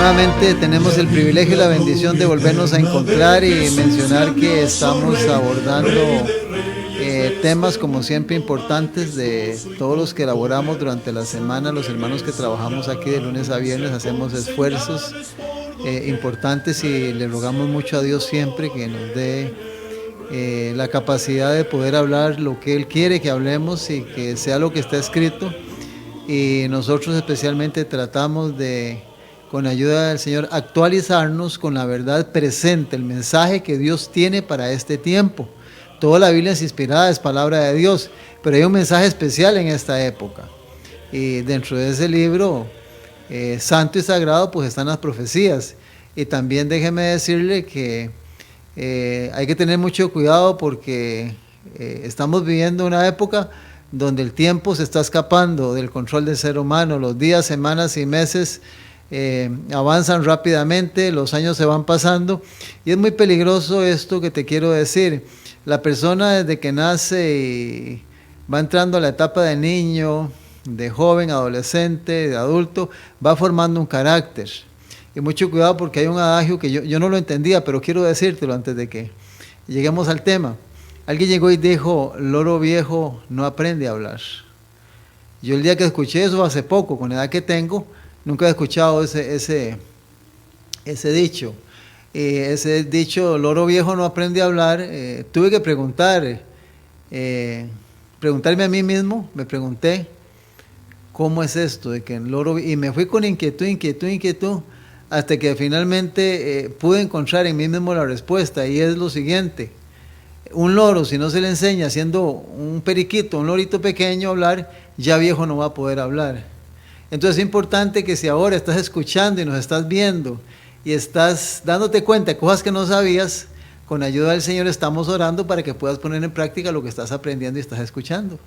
Nuevamente tenemos el privilegio y la bendición de volvernos a encontrar y mencionar que estamos abordando temas como siempre importantes de todos los que elaboramos durante la semana. Los hermanos que trabajamos aquí de lunes a viernes hacemos esfuerzos importantes y le rogamos mucho a Dios siempre que nos dé la capacidad de poder hablar lo que Él quiere que hablemos y que sea lo que está escrito. Y nosotros especialmente tratamos de, con ayuda del Señor, actualizarnos con la verdad presente, el mensaje que Dios tiene para este tiempo. Toda la Biblia es inspirada, es palabra de Dios, pero hay un mensaje especial en esta época. Y dentro de ese libro, santo y sagrado, pues están las profecías. Y también déjeme decirle que hay que tener mucho cuidado porque estamos viviendo una época donde el tiempo se está escapando del control del ser humano. Los días, semanas y meses avanzan rápidamente, los años se van pasando y es muy peligroso esto que te quiero decir. La persona desde que nace y va entrando a la etapa de niño, de joven, adolescente, de adulto, va formando un carácter. Y mucho cuidado porque hay un adagio que yo no lo entendía, pero quiero decírtelo antes de que lleguemos al tema. Alguien llegó y dijo, loro viejo no aprende a hablar. Yo el día que escuché eso hace poco, con la edad que tengo, nunca he escuchado ese dicho. Ese dicho, loro viejo no aprende a hablar, tuve que preguntarme a mí mismo, me pregunté, ¿cómo es esto? De que el loro, y me fui con inquietud, hasta que finalmente pude encontrar en mí mismo la respuesta, y es lo siguiente. Un loro, si no se le enseña siendo un periquito, un lorito pequeño a hablar, ya viejo no va a poder hablar. Entonces es importante que si ahora estás escuchando y nos estás viendo y estás dándote cuenta de cosas que no sabías, con ayuda del Señor estamos orando para que puedas poner en práctica lo que estás aprendiendo y estás escuchando.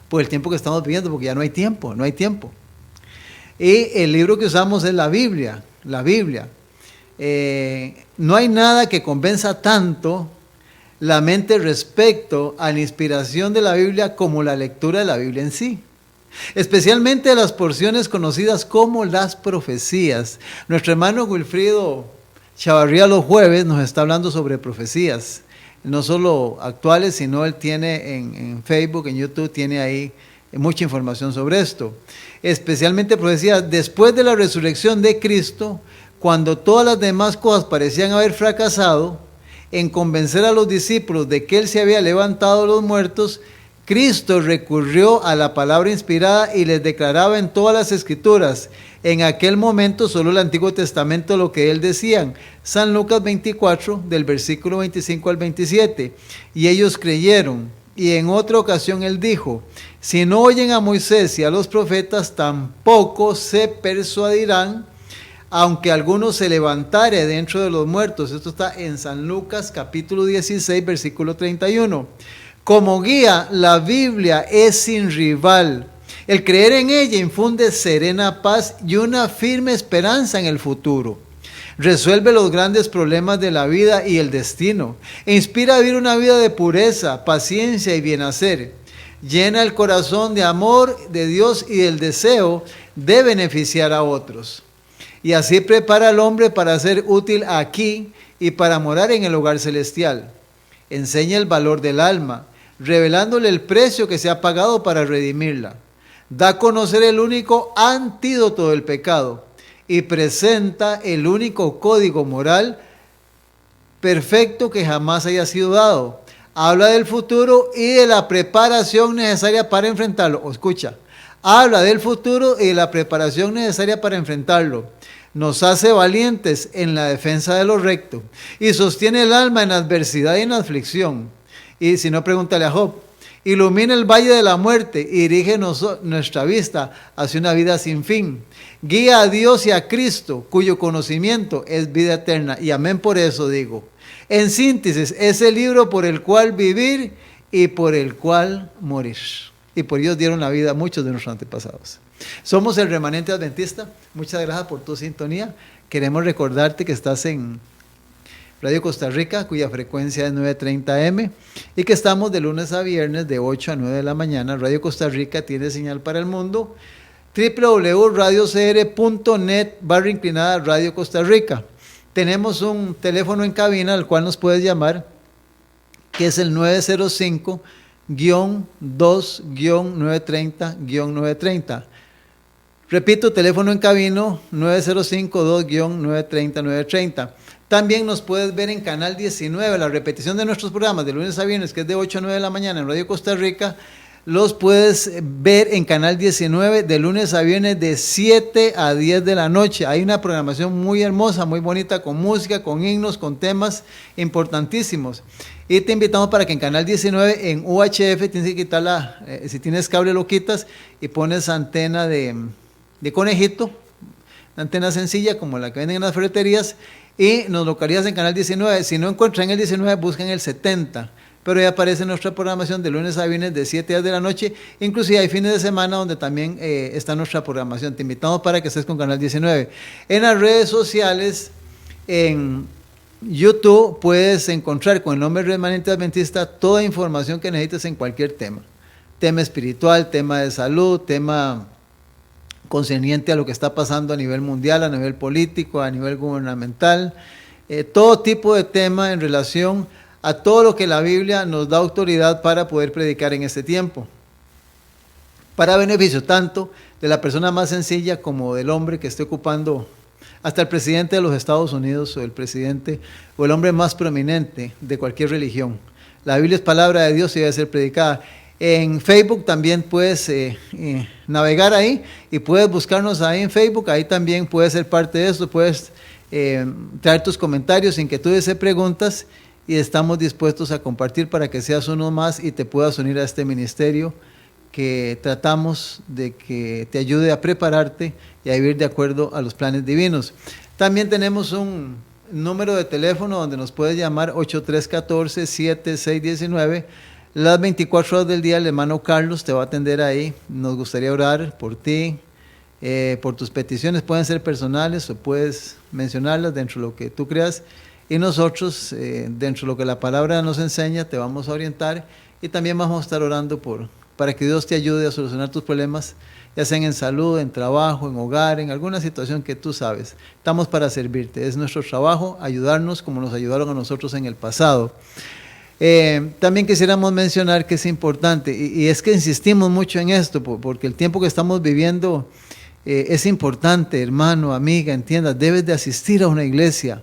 Por el tiempo que estamos viviendo, porque ya no hay tiempo. Y el libro que usamos es la Biblia. No hay nada que convenza tanto la mente respecto a la inspiración de la Biblia como la lectura de la Biblia en sí. Especialmente las porciones conocidas como las profecías. Nuestro hermano Wilfrido Chavarría los jueves nos está hablando sobre profecías, no solo actuales, sino él tiene en Facebook, en YouTube, tiene ahí mucha información sobre esto. Especialmente profecías después de la resurrección de Cristo, cuando todas las demás cosas parecían haber fracasado en convencer a los discípulos de que Él se había levantado de los muertos, Cristo recurrió a la palabra inspirada y les declaraba en todas las Escrituras. En aquel momento solo el Antiguo Testamento lo que Él decía. San Lucas 24, del versículo 25 al 27. Y ellos creyeron. Y en otra ocasión Él dijo, si no oyen a Moisés y a los profetas, tampoco se persuadirán, aunque alguno se levantare dentro de los muertos. Esto está en San Lucas capítulo 16, versículo 31. Como guía, la Biblia es sin rival. El creer en ella infunde serena paz y una firme esperanza en el futuro. Resuelve los grandes problemas de la vida y el destino. E inspira a vivir una vida de pureza, paciencia y bienhacer. Llena el corazón de amor de Dios y del deseo de beneficiar a otros. Y así prepara al hombre para ser útil aquí y para morar en el hogar celestial. Enseña el valor del alma, revelándole el precio que se ha pagado para redimirla. Da a conocer el único antídoto del pecado y presenta el único código moral perfecto que jamás haya sido dado. Habla del futuro y de la preparación necesaria para enfrentarlo. Escucha, habla del futuro y de la preparación necesaria para enfrentarlo. Nos hace valientes en la defensa de lo recto y sostiene el alma en adversidad y en aflicción. Y si no, pregúntale a Job. Ilumina el valle de la muerte y dirige nuestra vista hacia una vida sin fin. Guía a Dios y a Cristo, cuyo conocimiento es vida eterna. Y amén por eso digo. En síntesis, es el libro por el cual vivir y por el cual morir. Y por ellos dieron la vida a muchos de nuestros antepasados. Somos el Remanente Adventista. Muchas gracias por tu sintonía. Queremos recordarte que estás en Radio Costa Rica, cuya frecuencia es 930 AM, y que estamos de lunes a viernes de 8 a 9 de la mañana. Radio Costa Rica tiene señal para el mundo www.radiocr.net/Radio Costa Rica. Tenemos un teléfono en cabina al cual nos puedes llamar, que es el 905-2-930-930. Repito, teléfono en cabina 905-2-930-930. También nos puedes ver en Canal 19, la repetición de nuestros programas de lunes a viernes, que es de 8 a 9 de la mañana en Radio Costa Rica. Los puedes ver en Canal 19 de lunes a viernes de 7 a 10 de la noche. Hay una programación muy hermosa, muy bonita, con música, con himnos, con temas importantísimos. Y te invitamos para que en Canal 19, en UHF, tienes que quitar si tienes cable lo quitas y pones antena de conejito, antena sencilla como la que venden en las ferreterías, y nos localizas en Canal 19. Si no encuentran en el 19, buscan el 70. Pero ya aparece nuestra programación de lunes a viernes de 7 a 10 de la noche. Inclusive hay fines de semana donde también está nuestra programación. Te invitamos para que estés con Canal 19. En las redes sociales, en YouTube, puedes encontrar con el nombre Remanente Adventista toda información que necesites en cualquier tema. Tema espiritual, tema de salud, tema concerniente a lo que está pasando a nivel mundial, a nivel político, a nivel gubernamental. Todo tipo de tema en relación a todo lo que la Biblia nos da autoridad para poder predicar en este tiempo, para beneficio tanto de la persona más sencilla como del hombre que esté ocupando, hasta el presidente de los Estados Unidos o el presidente o el hombre más prominente de cualquier religión. La Biblia es palabra de Dios y debe ser predicada. En Facebook también puedes navegar ahí y puedes buscarnos ahí en Facebook. Ahí también puedes ser parte de esto, puedes traer tus comentarios, inquietudes y preguntas, y estamos dispuestos a compartir para que seas uno más y te puedas unir a este ministerio que tratamos de que te ayude a prepararte y a vivir de acuerdo a los planes divinos. También tenemos un número de teléfono donde nos puedes llamar, 8314-7619. Las 24 horas del día el hermano Carlos te va a atender ahí. Nos gustaría orar por ti, por tus peticiones. Pueden ser personales o puedes mencionarlas dentro de lo que tú creas. Y nosotros, dentro de lo que la palabra nos enseña, te vamos a orientar y también vamos a estar orando para que Dios te ayude a solucionar tus problemas, ya sean en salud, en trabajo, en hogar, en alguna situación que tú sabes. Estamos para servirte. Es nuestro trabajo ayudarnos como nos ayudaron a nosotros en el pasado. También quisiéramos mencionar que es importante, y es que insistimos mucho en esto, porque el tiempo que estamos viviendo es importante, hermano, amiga, entienda, debes de asistir a una iglesia.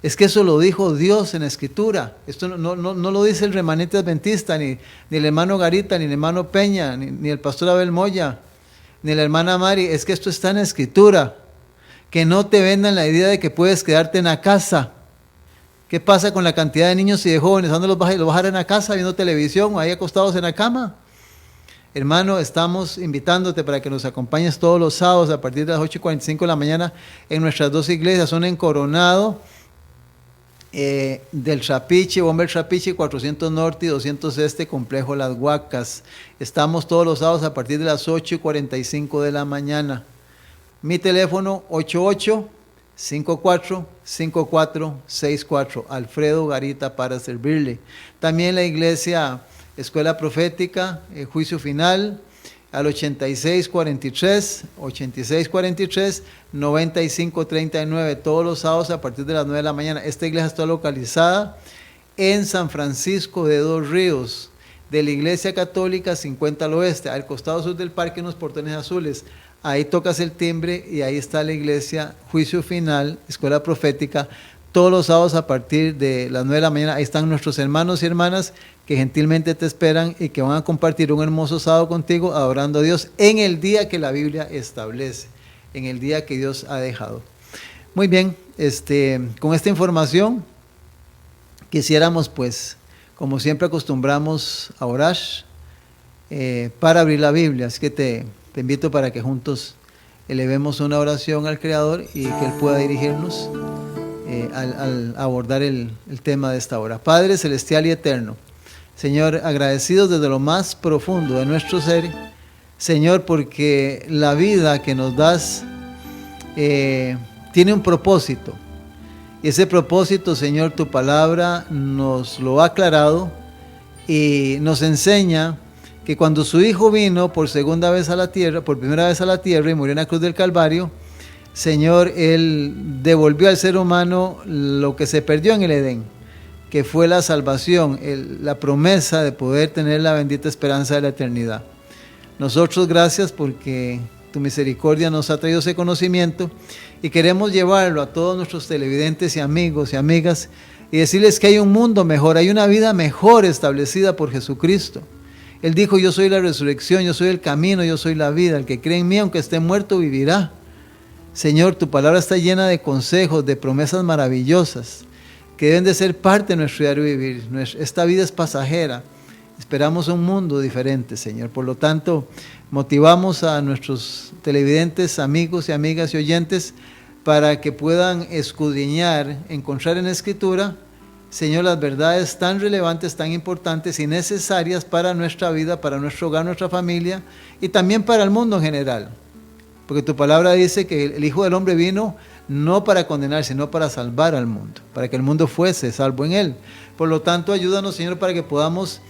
Es que eso lo dijo Dios en la Escritura. Esto no lo dice el remanente adventista, ni el hermano Garita, ni el hermano Peña, ni el pastor Abel Moya, ni la hermana Mari. Es que esto está en la Escritura. Que no te vendan la idea de que puedes quedarte en la casa. ¿Qué pasa con la cantidad de niños y de jóvenes? ¿Dónde los bajar en la casa viendo televisión o ahí acostados en la cama? Hermano, estamos invitándote para que nos acompañes todos los sábados a partir de las 8:45 de la mañana en nuestras dos iglesias. Una en Coronado, del Trapiche, Bomber Trapiche, 400 Norte y 200 Este, Complejo Las Huacas. Estamos todos los sábados a partir de las 8:45 de la mañana. Mi teléfono 88-54-5464, Alfredo Garita para servirle. También la iglesia Escuela Profética, Juicio Final, al 8643-9539, todos los sábados a partir de las 9 de la mañana. Esta iglesia está localizada en San Francisco de Dos Ríos, de la Iglesia Católica 50 al oeste, al costado sur del parque, en los portones azules. Ahí tocas el timbre y ahí está la iglesia Juicio Final, Escuela Profética, todos los sábados a partir de las 9 de la mañana. Ahí están nuestros hermanos y hermanas que gentilmente te esperan y que van a compartir un hermoso sábado contigo, adorando a Dios en el día que la Biblia establece, en el día que Dios ha dejado. Muy bien, con esta información quisiéramos, pues, como siempre acostumbramos a orar para abrir la Biblia. Así que te invito para que juntos elevemos una oración al Creador y que Él pueda dirigirnos al abordar el tema de esta hora. Padre celestial y eterno, Señor, agradecidos desde lo más profundo de nuestro ser, Señor, porque la vida que nos das tiene un propósito. Y ese propósito, Señor, tu palabra nos lo ha aclarado y nos enseña que cuando su Hijo vino por segunda vez a la tierra, por primera vez a la tierra y murió en la cruz del Calvario, Señor, Él devolvió al ser humano lo que se perdió en el Edén, que fue la salvación, la promesa de poder tener la bendita esperanza de la eternidad. Nosotros, gracias porque tu misericordia nos ha traído ese conocimiento y queremos llevarlo a todos nuestros televidentes y amigos y amigas y decirles que hay un mundo mejor, hay una vida mejor establecida por Jesucristo. Él dijo: yo soy la resurrección, yo soy el camino, yo soy la vida. El que cree en mí, aunque esté muerto, vivirá. Señor, tu palabra está llena de consejos, de promesas maravillosas que deben de ser parte de nuestro diario vivir. Esta vida es pasajera. Esperamos un mundo diferente, Señor. Por lo tanto, motivamos a nuestros televidentes, amigos y amigas y oyentes para que puedan escudriñar, encontrar en la Escritura, Señor, las verdades tan relevantes, tan importantes y necesarias para nuestra vida, para nuestro hogar, nuestra familia y también para el mundo en general. Porque tu palabra dice que el Hijo del Hombre vino no para condenar, sino para salvar al mundo, para que el mundo fuese salvo en Él. Por lo tanto, ayúdanos, Señor, para que podamos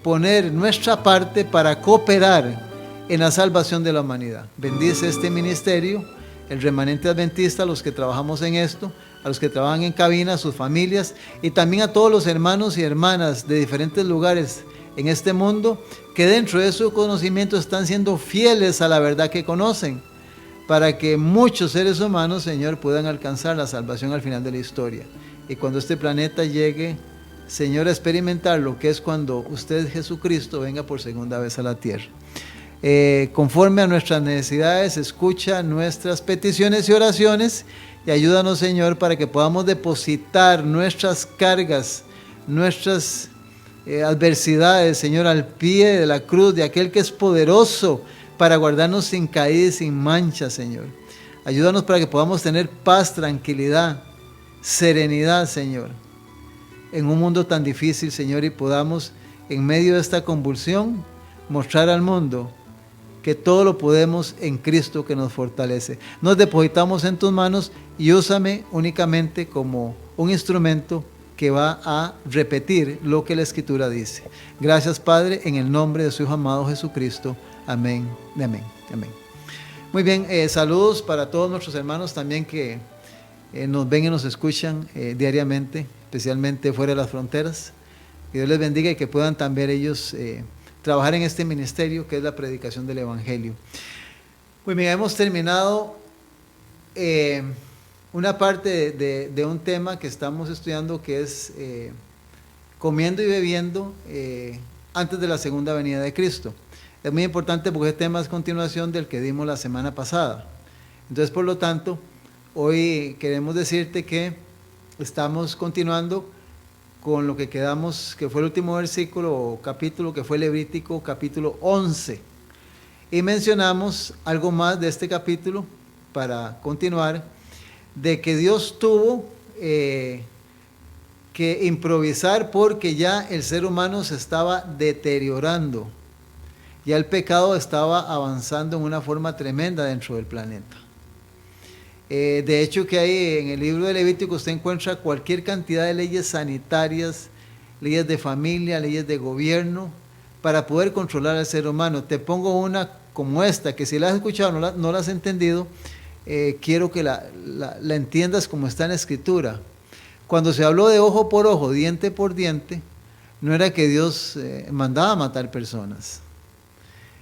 poner nuestra parte para cooperar en la salvación de la humanidad. Bendice este ministerio, el remanente adventista, a los que trabajamos en esto, a los que trabajan en cabina, a sus familias y también a todos los hermanos y hermanas de diferentes lugares en este mundo que dentro de su conocimiento están siendo fieles a la verdad que conocen, para que muchos seres humanos, Señor, puedan alcanzar la salvación al final de la historia. Y cuando este planeta llegue, Señor, a experimentar lo que es cuando usted, Jesucristo, venga por segunda vez a la tierra. Conforme a nuestras necesidades, escucha nuestras peticiones y oraciones y ayúdanos, Señor, para que podamos depositar nuestras cargas, nuestras adversidades, Señor, al pie de la cruz de aquel que es poderoso para guardarnos sin caída y sin mancha, Señor. Ayúdanos para que podamos tener paz, tranquilidad, serenidad, Señor, en un mundo tan difícil, Señor, y podamos, en medio de esta convulsión, mostrar al mundo que todo lo podemos en Cristo que nos fortalece. Nos depositamos en tus manos y úsame únicamente como un instrumento que va a repetir lo que la Escritura dice. Gracias, Padre, en el nombre de su Hijo amado Jesucristo. Amén, amén, amén. Muy bien, saludos para todos nuestros hermanos también que nos ven y nos escuchan diariamente, especialmente fuera de las fronteras. Que Dios les bendiga y que puedan también ellos trabajar en este ministerio que es la predicación del Evangelio. Muy bien, hemos terminado una parte de un tema que estamos estudiando que es comiendo y bebiendo antes de la segunda venida de Cristo. Es muy importante porque este tema es continuación del que dimos la semana pasada. Entonces, por lo tanto, hoy queremos decirte que estamos continuando con lo que quedamos, que fue el último versículo o capítulo, que fue Levítico capítulo 11. Y mencionamos algo más de este capítulo para continuar, de que Dios tuvo que improvisar porque ya el ser humano se estaba deteriorando. Ya el pecado estaba avanzando en una forma tremenda dentro del planeta. De hecho, que hay en el libro de Levítico usted encuentra cualquier cantidad de leyes sanitarias, leyes de familia, leyes de gobierno, para poder controlar al ser humano. Te pongo una como esta, que si la has escuchado no la has entendido, quiero que la entiendas como está en la Escritura. Cuando se habló de ojo por ojo, diente por diente, no era que Dios mandaba a matar personas.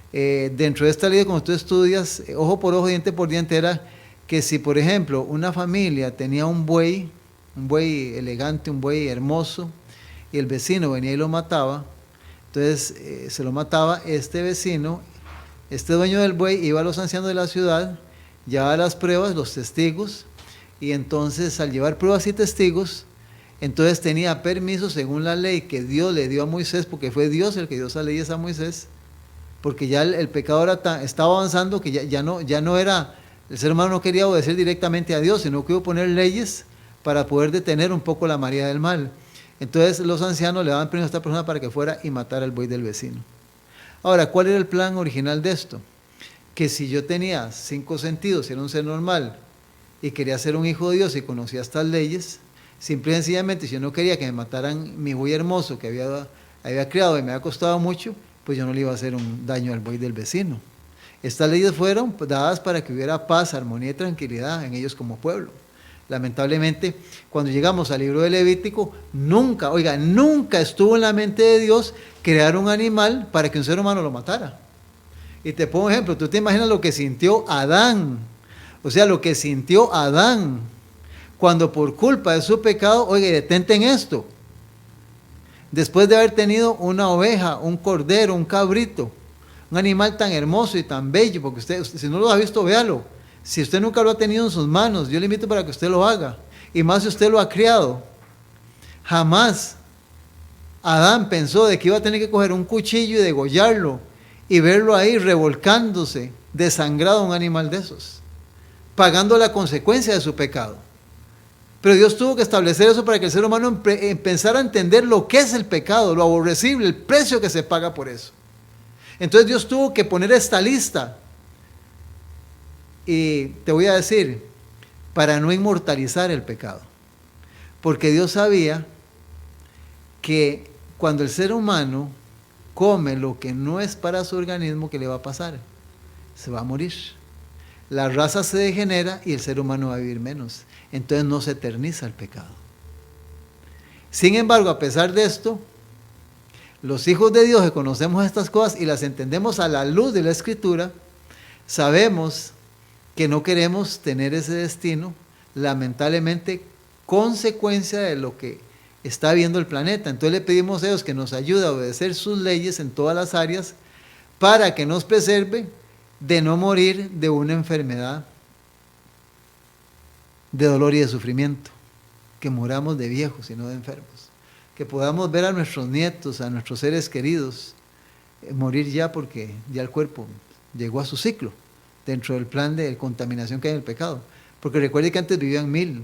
Dentro de esta ley, cuando tú estudias, ojo por ojo, diente por diente, era que si, por ejemplo, una familia tenía un buey elegante, un buey hermoso, y el vecino venía y lo mataba, entonces se lo mataba este vecino, este dueño del buey iba a los ancianos de la ciudad, llevaba las pruebas, los testigos, y entonces al llevar pruebas y testigos, entonces tenía permiso según la ley que Dios le dio a Moisés, porque fue Dios el que dio esas leyes a Moisés, porque ya el pecado estaba avanzando, que ya no era, el ser humano no quería obedecer directamente a Dios, sino que iba a poner leyes para poder detener un poco la marea del mal. Entonces los ancianos le daban permiso a esta persona para que fuera y matara al buey del vecino. Ahora, ¿cuál era el plan original de esto? Que si yo tenía 5 sentidos, era un ser normal, y quería ser un hijo de Dios y conocía estas leyes, simple y sencillamente, si yo no quería que me mataran mi buey hermoso que había criado y me había costado mucho, pues yo no le iba a hacer un daño al buey del vecino. Estas leyes fueron dadas para que hubiera paz, armonía y tranquilidad en ellos como pueblo. Lamentablemente, cuando llegamos al libro de Levítico, nunca estuvo en la mente de Dios crear un animal para que un ser humano lo matara. Y te pongo un ejemplo, tú te imaginas lo que sintió Adán, lo que sintió Adán, cuando por culpa de su pecado, detente en esto, después de haber tenido una oveja, un cordero, un cabrito, un animal tan hermoso y tan bello, porque usted, si no lo ha visto, véalo. Si usted nunca lo ha tenido en sus manos, yo le invito para que usted lo haga. Y más si usted lo ha criado. Jamás Adán pensó de que iba a tener que coger un cuchillo y degollarlo y verlo ahí revolcándose, desangrado un animal de esos, pagando la consecuencia de su pecado. Pero Dios tuvo que establecer eso para que el ser humano empezara a entender lo que es el pecado, lo aborrecible, el precio que se paga por eso. Entonces Dios tuvo que poner esta lista. Y te voy a decir, para no inmortalizar el pecado. Porque Dios sabía que cuando el ser humano come lo que no es para su organismo, ¿qué le va a pasar? Se va a morir. La raza se degenera y el ser humano va a vivir menos. Entonces no se eterniza el pecado. Sin embargo, a pesar de esto, los hijos de Dios que conocemos estas cosas y las entendemos a la luz de la Escritura, sabemos que no queremos tener ese destino, lamentablemente, consecuencia de lo que está viendo el planeta. Entonces le pedimos a Dios que nos ayude a obedecer sus leyes en todas las áreas para que nos preserve de no morir de una enfermedad, de dolor y de sufrimiento, que muramos de viejos y no de enfermos, que podamos ver a nuestros nietos, a nuestros seres queridos, morir ya porque ya el cuerpo llegó a su ciclo, dentro del plan de contaminación que hay en el pecado. Porque recuerde que antes vivían 1000,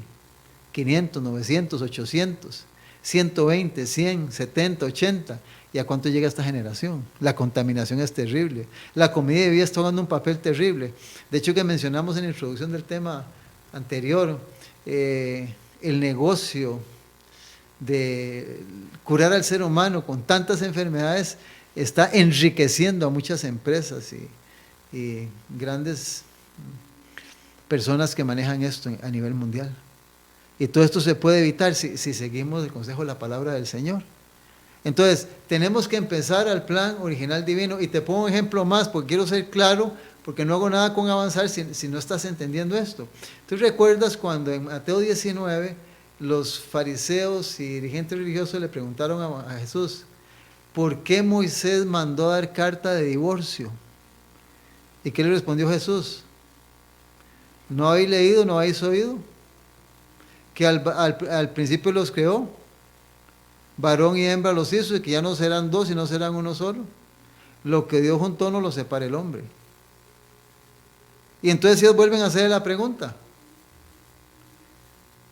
500, 900, 800, 120, 100, 70, 80. ¿Y a cuánto llega esta generación? La contaminación es terrible. La comida y bebida está jugando un papel terrible. De hecho, que mencionamos en la introducción del tema anterior, el negocio de curar al ser humano con tantas enfermedades está enriqueciendo a muchas empresas y grandes personas que manejan esto a nivel mundial. Y todo esto se puede evitar si seguimos el consejo de la palabra del Señor. Entonces, tenemos que empezar al plan original divino. Y te pongo un ejemplo más, porque quiero ser claro, porque no hago nada con avanzar si no estás entendiendo esto. ¿Tú recuerdas cuando en Mateo 19 los fariseos y dirigentes religiosos le preguntaron a Jesús, ¿por qué Moisés mandó a dar carta de divorcio? ¿Y qué le respondió Jesús? ¿No habéis leído, no habéis oído? Que al principio los creó, varón y hembra los hizo, y que ya no serán dos, sino serán uno solo. Lo que Dios juntó no lo separa el hombre. Y entonces ellos vuelven a hacer la pregunta.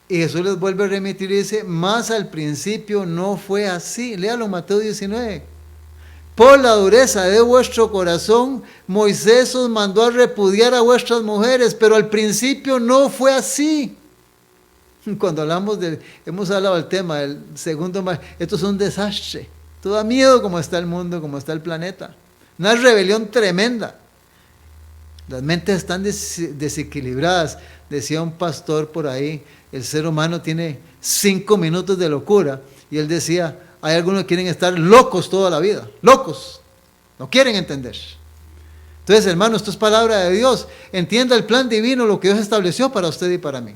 Y Jesús les vuelve a remitir y dice, más al principio no fue así. Léalo, Mateo 19. Por la dureza de vuestro corazón, Moisés os mandó a repudiar a vuestras mujeres, pero al principio no fue así. Cuando hemos hablado del tema del segundo mar, esto es un desastre. Todo da miedo como está el mundo, como está el planeta. Una rebelión tremenda. Las mentes están desequilibradas. Decía un pastor por ahí, el ser humano tiene 5 minutos de locura. Y él decía, hay algunos que quieren estar locos toda la vida. Locos. No quieren entender. Entonces, hermano, esto es palabra de Dios. Entienda el plan divino, lo que Dios estableció para usted y para mí.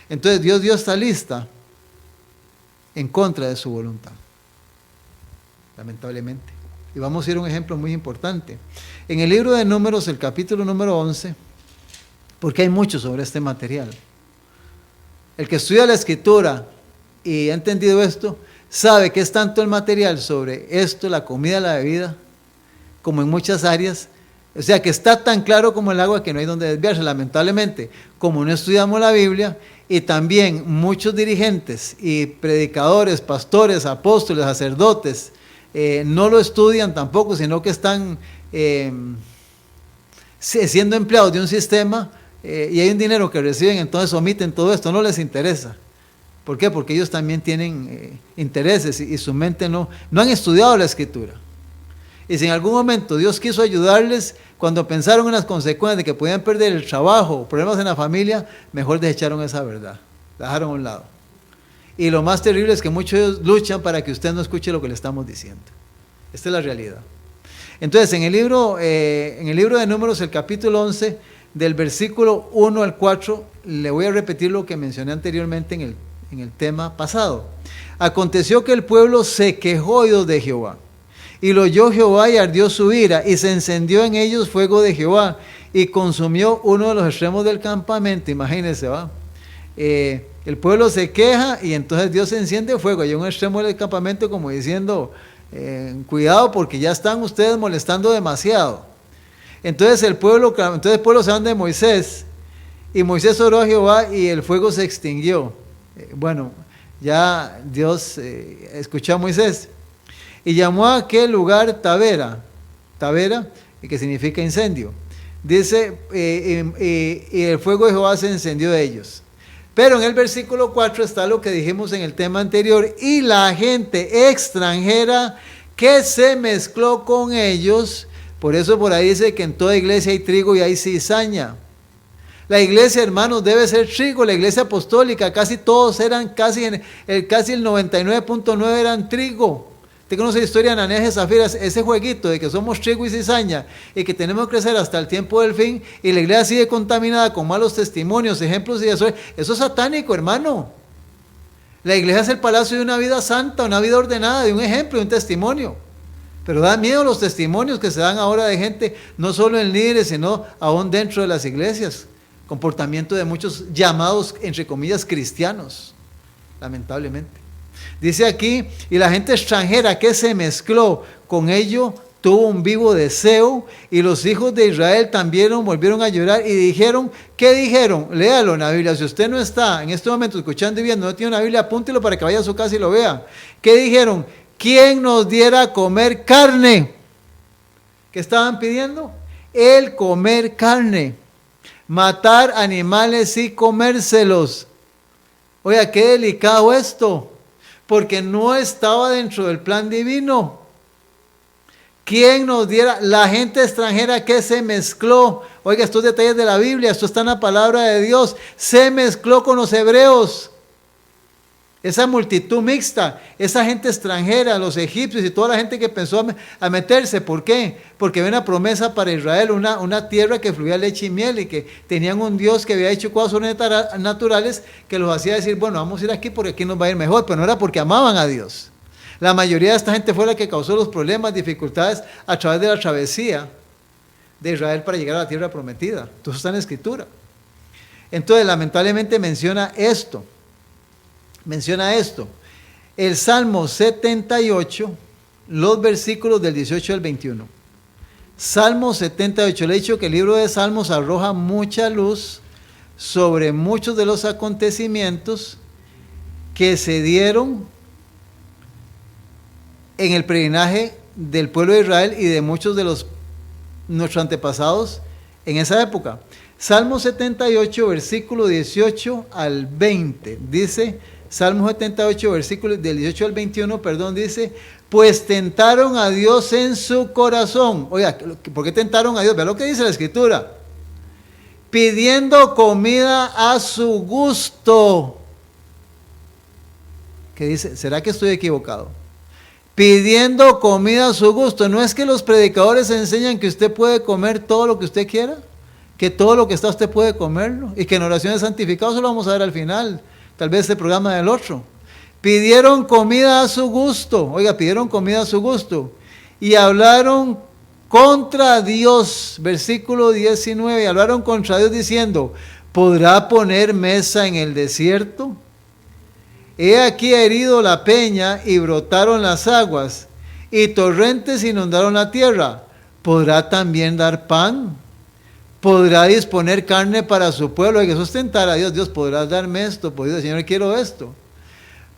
Entonces, Dios dio esta lista en contra de su voluntad. Lamentablemente. Y vamos a ir a un ejemplo muy importante. En el libro de Números, el capítulo número 11, porque hay mucho sobre este material. El que estudia la Escritura y ha entendido esto, sabe que es tanto el material sobre esto, la comida, la bebida, como en muchas áreas. O sea, que está tan claro como el agua que no hay donde desviarse. Lamentablemente, como no estudiamos la Biblia, y también muchos dirigentes y predicadores, pastores, apóstoles, sacerdotes, no lo estudian tampoco, sino que están siendo empleados de un sistema y hay un dinero que reciben, entonces omiten todo esto, no les interesa. ¿Por qué? Porque ellos también tienen intereses y su mente no han estudiado la Escritura. Y si en algún momento Dios quiso ayudarles, cuando pensaron en las consecuencias de que podían perder el trabajo, problemas en la familia, mejor desecharon esa verdad, la dejaron a un lado. Y lo más terrible es que muchos de ellos luchan para que usted no escuche lo que le estamos diciendo. Esta es la realidad. Entonces, en el libro de Números, el capítulo 11, del versículo 1 al 4, le voy a repetir lo que mencioné anteriormente en el tema pasado. Aconteció que el pueblo se quejó oídos de Jehová, y lo oyó Jehová y ardió su ira, y se encendió en ellos fuego de Jehová, y consumió uno de los extremos del campamento. Imagínense, ¿va? El pueblo se queja y entonces Dios enciende fuego. Hay un extremo del campamento como diciendo, cuidado porque ya están ustedes molestando demasiado. Entonces el pueblo se van de Moisés, y Moisés oró a Jehová y el fuego se extinguió. Bueno, ya Dios escuchó a Moisés y llamó a aquel lugar Tabera, que significa incendio. Dice, y el fuego de Jehová se encendió de ellos. Pero en el versículo 4 está lo que dijimos en el tema anterior, y la gente extranjera que se mezcló con ellos. Por eso por ahí dice que en toda iglesia hay trigo y hay cizaña. La iglesia, hermanos, debe ser trigo. La iglesia apostólica, casi todos eran, casi el 99.9 eran trigo. Usted conoce la historia de Ananías y Zafira, ese jueguito de que somos trigo y cizaña y que tenemos que crecer hasta el tiempo del fin, y la iglesia sigue contaminada con malos testimonios, ejemplos y eso es satánico, hermano. La iglesia es el palacio de una vida santa, una vida ordenada, de un ejemplo, de un testimonio. Pero da miedo los testimonios que se dan ahora de gente, no solo en líderes, sino aún dentro de las iglesias. Comportamiento de muchos llamados, entre comillas, cristianos, lamentablemente. Dice aquí, y la gente extranjera que se mezcló con ello tuvo un vivo deseo, y los hijos de Israel también volvieron a llorar y dijeron, ¿qué dijeron? Léalo en la Biblia. Si usted no está en este momento escuchando y viendo, no tiene una Biblia, apúntelo para que vaya a su casa y lo vea. ¿Qué dijeron? ¿Quién nos diera a comer carne? ¿Qué estaban pidiendo? El comer carne, matar animales y comérselos. Oiga, qué delicado esto, porque no estaba dentro del plan divino. ¿Quién nos diera? La gente extranjera que se mezcló. Oiga, estos detalles de la Biblia, esto está en la palabra de Dios. Se mezcló con los hebreos. Esa multitud mixta, esa gente extranjera, los egipcios y toda la gente que pensó a meterse. ¿Por qué? Porque había una promesa para Israel, una tierra que fluía leche y miel, y que tenían un Dios que había hecho cosas sobrenaturales que los hacía decir, bueno, vamos a ir aquí porque aquí nos va a ir mejor. Pero no era porque amaban a Dios. La mayoría de esta gente fue la que causó los problemas, dificultades a través de la travesía de Israel para llegar a la tierra prometida. Todo eso está en la Escritura. Entonces, lamentablemente menciona esto. El Salmo 78, los versículos del 18 al 21. Salmo 78, le he dicho que el libro de Salmos arroja mucha luz sobre muchos de los acontecimientos que se dieron en el peregrinaje del pueblo de Israel y de muchos de nuestros antepasados en esa época. Salmo 78, versículo 18 al 20, dice... Salmo 78, versículos del 18 al 21, dice, pues tentaron a Dios en su corazón. Oiga, ¿por qué tentaron a Dios? Vea lo que dice la Escritura. Pidiendo comida a su gusto. ¿Qué dice? ¿Será que estoy equivocado? Pidiendo comida a su gusto. ¿No es que los predicadores enseñan que usted puede comer todo lo que usted quiera? Que todo lo que está usted puede comerlo. Y que en oraciones santificadas, eso lo vamos a ver al final. Tal vez el programa del otro. Pidieron comida a su gusto. Oiga, pidieron comida a su gusto. Y hablaron contra Dios. Versículo 19. Hablaron contra Dios diciendo, ¿podrá poner mesa en el desierto? He aquí ha herido la peña y brotaron las aguas. Y torrentes inundaron la tierra. ¿Podrá también dar pan? ¿Podrá disponer carne para su pueblo? Hay que sustentar a Dios. Dios, ¿podrás darme esto? Pues Dios, Señor, quiero esto.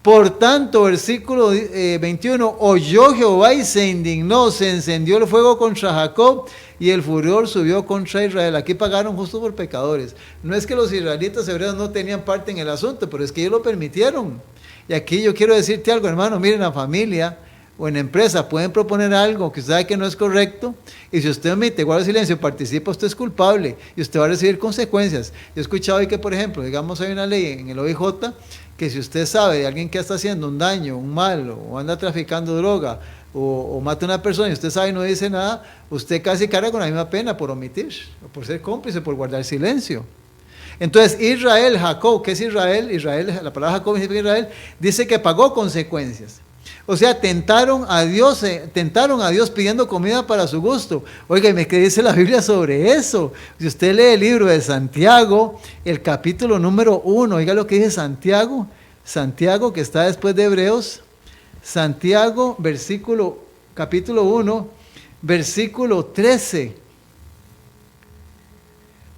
Por tanto, versículo 21, oyó Jehová y se indignó, se encendió el fuego contra Jacob y el furor subió contra Israel. Aquí pagaron justo por pecadores. No es que los israelitas hebreos no tenían parte en el asunto, pero es que ellos lo permitieron. Y aquí yo quiero decirte algo, hermano, miren, la familia o en empresa pueden proponer algo que usted sabe que no es correcto, y si usted omite, guarda silencio, participa, usted es culpable y usted va a recibir consecuencias. Yo he escuchado hoy que, por ejemplo, digamos, hay una ley en el OIJ que si usted sabe de alguien que está haciendo un daño, un mal, o anda traficando droga, o mata a una persona y usted sabe y no dice nada, usted casi carga con la misma pena por omitir, o por ser cómplice, por guardar silencio. Entonces Israel, Jacob, ¿qué es Israel? Israel, la palabra Jacob significa Israel, dice que pagó consecuencias. O sea, tentaron a Dios pidiendo comida para su gusto. Oiga, ¿qué dice la Biblia sobre eso? Si usted lee el libro de Santiago, el capítulo número 1, oiga lo que dice Santiago, que está después de Hebreos, Santiago, capítulo 1, versículo 13.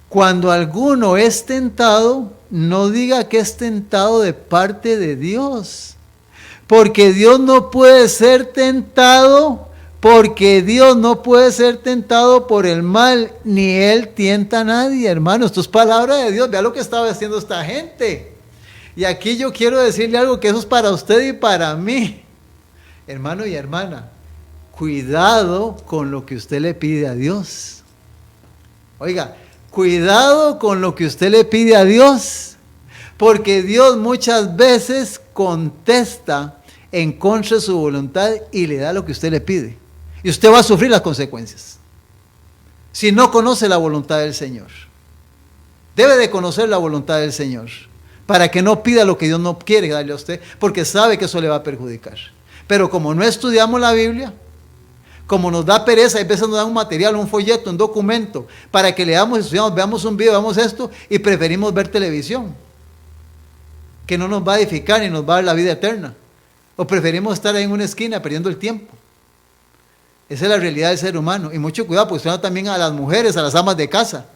Cuando alguno es tentado, no diga que es tentado de parte de Dios. Porque Dios no puede ser tentado por el mal, ni Él tienta a nadie, hermano. Esto es palabra de Dios. Vea lo que estaba haciendo esta gente. Y aquí yo quiero decirle algo que eso es para usted y para mí. Hermano y hermana, cuidado con lo que usted le pide a Dios. Oiga, cuidado con lo que usted le pide a Dios, porque Dios muchas veces contesta en contra de su voluntad y le da lo que usted le pide. Y usted va a sufrir las consecuencias. Si no conoce la voluntad del Señor. Debe de conocer la voluntad del Señor, para que no pida lo que Dios no quiere darle a usted, porque sabe que eso le va a perjudicar. Pero como no estudiamos la Biblia, como nos da pereza, a veces nos da un material, un folleto, un documento, para que leamos, estudiamos, veamos un video, veamos esto, y preferimos ver televisión, que no nos va a edificar ni nos va a dar la vida eterna. O preferimos estar ahí en una esquina perdiendo el tiempo. Esa es la realidad del ser humano. Y mucho cuidado, porque suena también a las mujeres, a las amas de casa,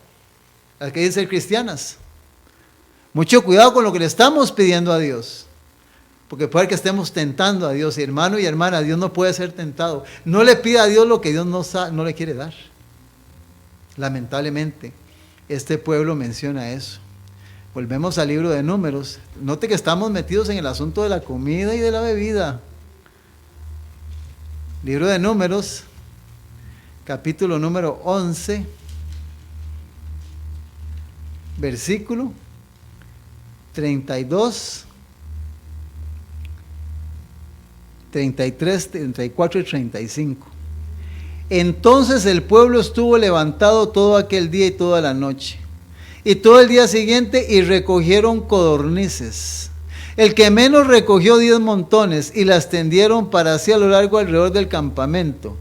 las que dicen ser cristianas. Mucho cuidado con lo que le estamos pidiendo a Dios. Porque puede que estemos tentando a Dios. Y hermano y hermana, Dios no puede ser tentado. No le pida a Dios lo que Dios no le quiere dar. Lamentablemente, este pueblo menciona eso. Volvemos al libro de Números. Note que estamos metidos en el asunto de la comida y de la bebida. Libro de Números, capítulo número 11, versículo 32, 33, 34 y 35. Entonces el pueblo estuvo levantado todo aquel día y toda la noche, y todo el día siguiente, y recogieron codornices. El que menos recogió 10 montones, y las tendieron para sí a lo largo alrededor del campamento.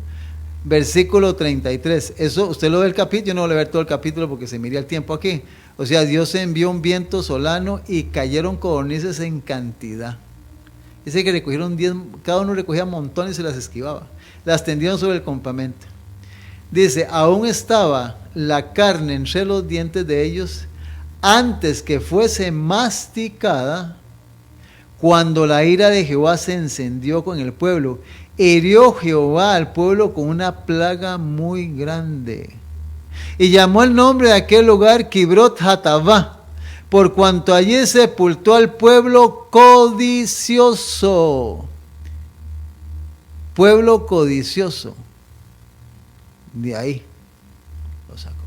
Versículo 33. Eso usted lo ve el capítulo, yo no voy a leer todo el capítulo porque se me iría el tiempo aquí. O sea, Dios envió un viento solano y cayeron codornices en cantidad. Dice que recogieron 10, cada uno recogía montones y se las esquivaba. Las tendieron sobre el campamento. Dice, aún estaba la carne entre los dientes de ellos antes que fuese masticada, cuando la ira de Jehová se encendió con el pueblo. Hirió Jehová al pueblo con una plaga muy grande. Y llamó el nombre de aquel lugar Kibrot Hatavá, por cuanto allí sepultó al pueblo codicioso. Pueblo codicioso. De ahí lo sacó.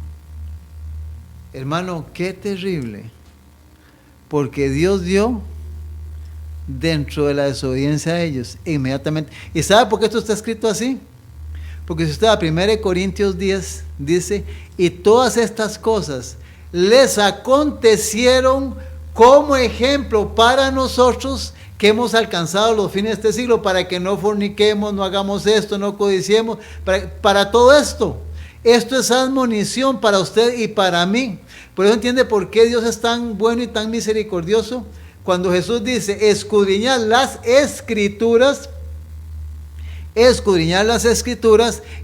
Hermano, qué terrible. Porque Dios dio dentro de la desobediencia de ellos, inmediatamente. ¿Y sabe por qué esto está escrito así? Porque si usted va a 1 Corintios 10, dice, y todas estas cosas les acontecieron como ejemplo para nosotros que hemos alcanzado los fines de este siglo, para que no forniquemos, no hagamos esto, no codiciemos, para todo esto. Esto es admonición para usted y para mí. Por eso entiende por qué Dios es tan bueno y tan misericordioso. Cuando Jesús dice, escudriñad las escrituras,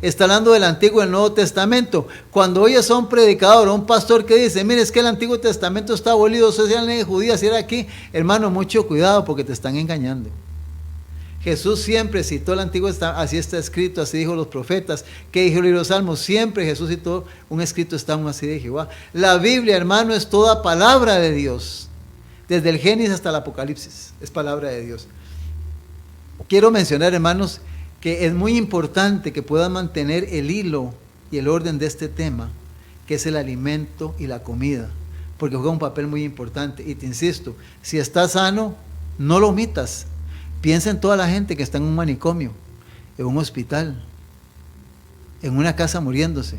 está hablando del Antiguo y el Nuevo Testamento. Cuando oyes a un predicador o un pastor que dice, mire, es que el Antiguo Testamento está abolido, eso es la ley judía, si era aquí, hermano, mucho cuidado porque te están engañando. Jesús siempre citó el Antiguo Testamento, así está escrito, así dijo los profetas, que dijo el libro de los Salmos, siempre Jesús citó un escrito está aún así de Jehová. La Biblia, hermano, es toda palabra de Dios. Desde el Génesis hasta el Apocalipsis, es palabra de Dios. Quiero mencionar, hermanos, que es muy importante que puedas mantener el hilo y el orden de este tema, que es el alimento y la comida, porque juega un papel muy importante. Y te insisto, si estás sano, no lo omitas. Piensa en toda la gente que está en un manicomio, en un hospital, en una casa muriéndose,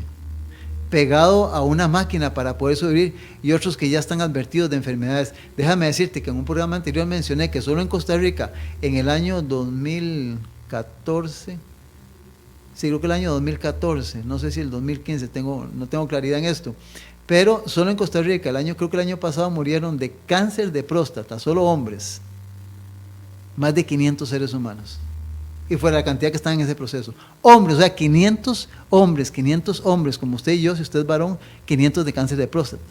pegado a una máquina para poder sobrevivir, y otros que ya están advertidos de enfermedades. Déjame decirte que en un programa anterior mencioné que solo en Costa Rica, en el año 2014, sí, creo que el año 2014, no sé si el 2015, no tengo claridad en esto, pero solo en Costa Rica, creo que el año pasado murieron de cáncer de próstata, solo hombres, más de 500 seres humanos. Y fuera la cantidad que están en ese proceso. Hombres, o sea, 500 hombres, como usted y yo, si usted es varón, 500 de cáncer de próstata.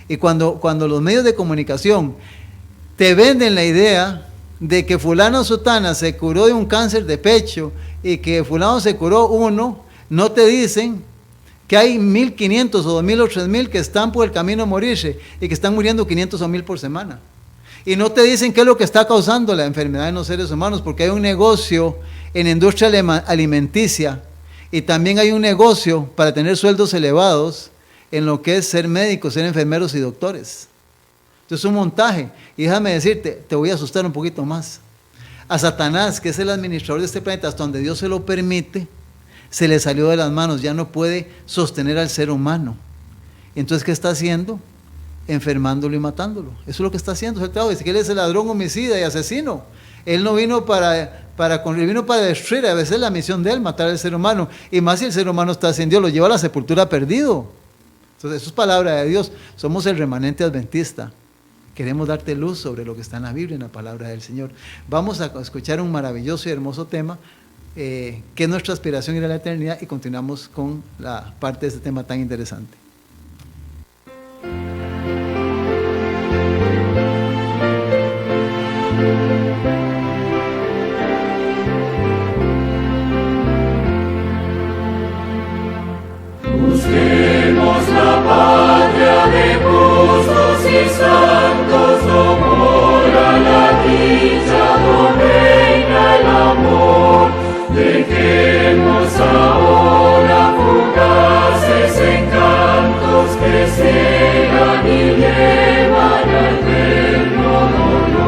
Y cuando los medios de comunicación te venden la idea de que fulano sutana se curó de un cáncer de pecho y que fulano se curó uno, no te dicen que hay 1,500 o 2,000 o 3,000 que están por el camino a morirse y que están muriendo 500 o 1,000 por semana. Y no te dicen qué es lo que está causando la enfermedad en los seres humanos, porque hay un negocio en la industria alimenticia y también hay un negocio para tener sueldos elevados en lo que es ser médicos, ser enfermeros y doctores. Entonces es un montaje. Y déjame decirte, te voy a asustar un poquito más. A Satanás, que es el administrador de este planeta, hasta donde Dios se lo permite, se le salió de las manos, ya no puede sostener al ser humano. Entonces, ¿qué está haciendo? Enfermándolo y matándolo. Eso es lo que está haciendo. Dice que él es el ladrón, homicida y asesino. Él no vino vino para destruir. A veces es la misión de él, matar al ser humano. Y más si el ser humano está sin Dios, lo lleva a la sepultura perdido. Entonces, eso es palabra de Dios. Somos el remanente adventista. Queremos darte luz sobre lo que está en la Biblia, en la palabra del Señor. Vamos a escuchar un maravilloso y hermoso tema, que es nuestra aspiración ir a la eternidad, y continuamos con la parte de este tema tan interesante. Busquemos la patria de justos y santos, do mora la dicha, do reina el amor. Dejemos ahora fugaces encantos que cegan y llevan al eterno dolor.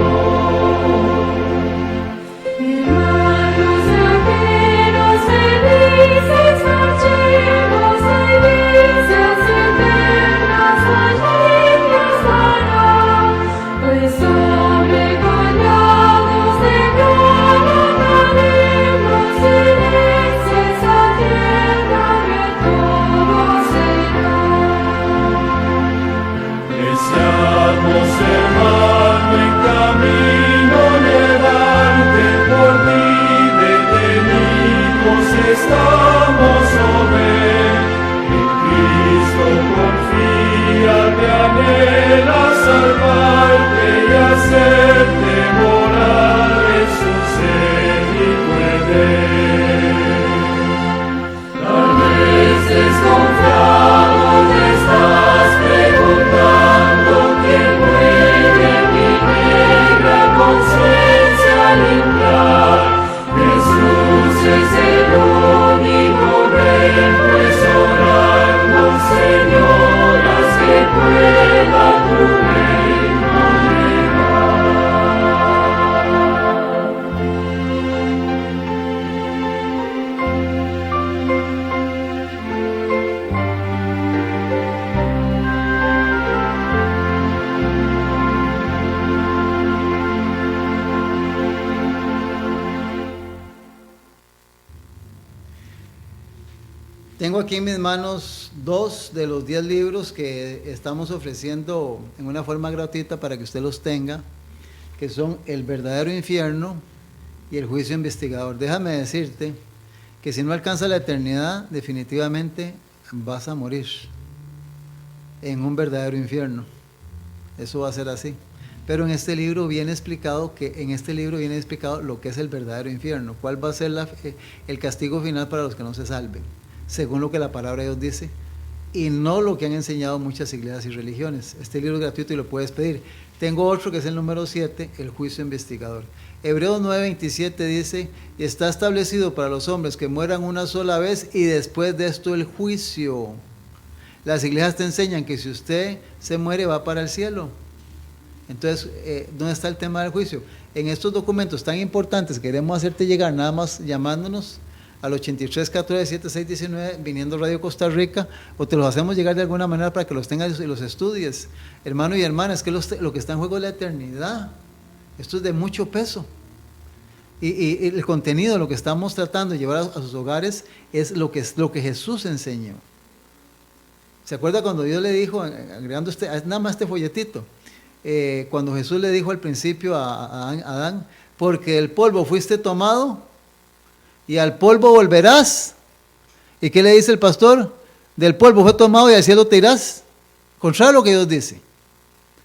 Hermanos viajeros, felices marchemos a iglesias eternas, alegres dará, pues sobrecollados de gloria daremos herencias a tierra que todo será. Deseamos, hermano, en camino levante por ti detenidos estamos sobre en Cristo confía que anhela salvarte y hacerte morar en su célico Edén. Tal vez desconfiado te estás preguntando quién puede mi negra conciencia limpiar. Jesús es el único Rey, pues orando, señoras, que pueda tu reino llegar. Tengo aquí en mis manos 2 de los 10 libros que estamos ofreciendo en una forma gratuita para que usted los tenga, que son El verdadero infierno y El juicio investigador. Déjame decirte que si no alcanzas la eternidad, definitivamente vas a morir en un verdadero infierno. Eso va a ser así. Pero en este libro viene explicado lo que es el verdadero infierno, cuál va a ser el castigo final para los que no se salven, según lo que la palabra de Dios dice, y no lo que han enseñado muchas iglesias y religiones. Este libro es gratuito y lo puedes pedir. Tengo otro que es el número 7, el juicio investigador. Hebreos 9:27 dice, y está establecido para los hombres que mueran una sola vez y después de esto el juicio. Las iglesias te enseñan que si usted se muere va para el cielo. Entonces, ¿dónde está el tema del juicio? En estos documentos tan importantes queremos hacerte llegar nada más llamándonos al 83-14-76-19, viniendo Radio Costa Rica, o te los hacemos llegar de alguna manera para que los tengas y los estudies. Hermano y hermana, es que lo que está en juego es la eternidad. Esto es de mucho peso. Y el contenido, lo que estamos tratando de llevar a sus hogares, es lo que Jesús enseñó. ¿Se acuerda cuando Dios le dijo, agregando nada más este folletito, cuando Jesús le dijo al principio a Adán, porque del polvo fuiste tomado, y al polvo volverás? ¿Y qué le dice el pastor? Del polvo fue tomado y al cielo te irás. Contrario a lo que Dios dice.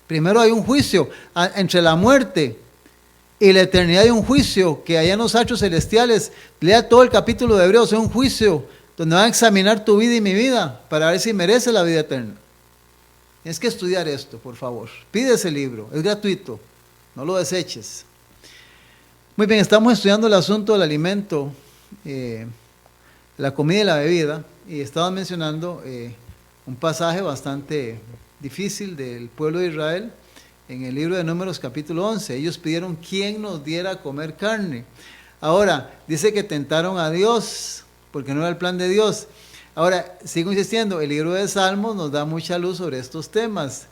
Primero hay un juicio entre la muerte y la eternidad. Hay un juicio que allá en los atrios celestiales, lea todo el capítulo de Hebreos, es un juicio donde van a examinar tu vida y mi vida para ver si merece la vida eterna. Tienes que estudiar esto, por favor. Pide ese libro, es gratuito, no lo deseches. Muy bien, estamos estudiando el asunto del alimento, la comida y la bebida, y estaba mencionando un pasaje bastante difícil del pueblo de Israel en el libro de Números capítulo 11. Ellos pidieron quién nos diera a comer carne. Ahora, dice que tentaron a Dios, porque no era el plan de Dios. Ahora, sigo insistiendo, el libro de Salmos nos da mucha luz sobre estos temas.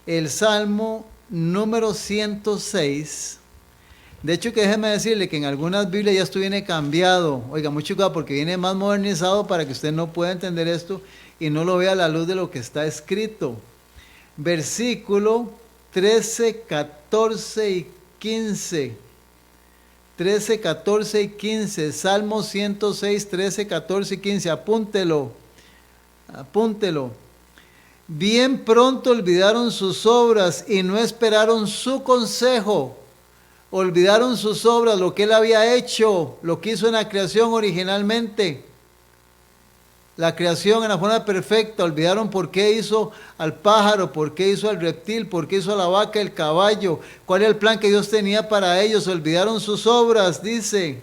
El Salmo número 106, de hecho que déjeme decirle que en algunas Biblias ya esto viene cambiado. Oiga, mucho cuidado porque viene más modernizado para que usted no pueda entender esto y no lo vea a la luz de lo que está escrito. Versículo 13, 14 y 15. 13, 14 y 15. Salmo 106, 13, 14 y 15. Apúntelo. Bien pronto olvidaron sus obras y no esperaron su consejo. Olvidaron sus obras, lo que él había hecho, lo que hizo en la creación originalmente. La creación en la forma perfecta. Olvidaron por qué hizo al pájaro, por qué hizo al reptil, por qué hizo a la vaca, el caballo. Cuál era el plan que Dios tenía para ellos. Olvidaron sus obras, dice.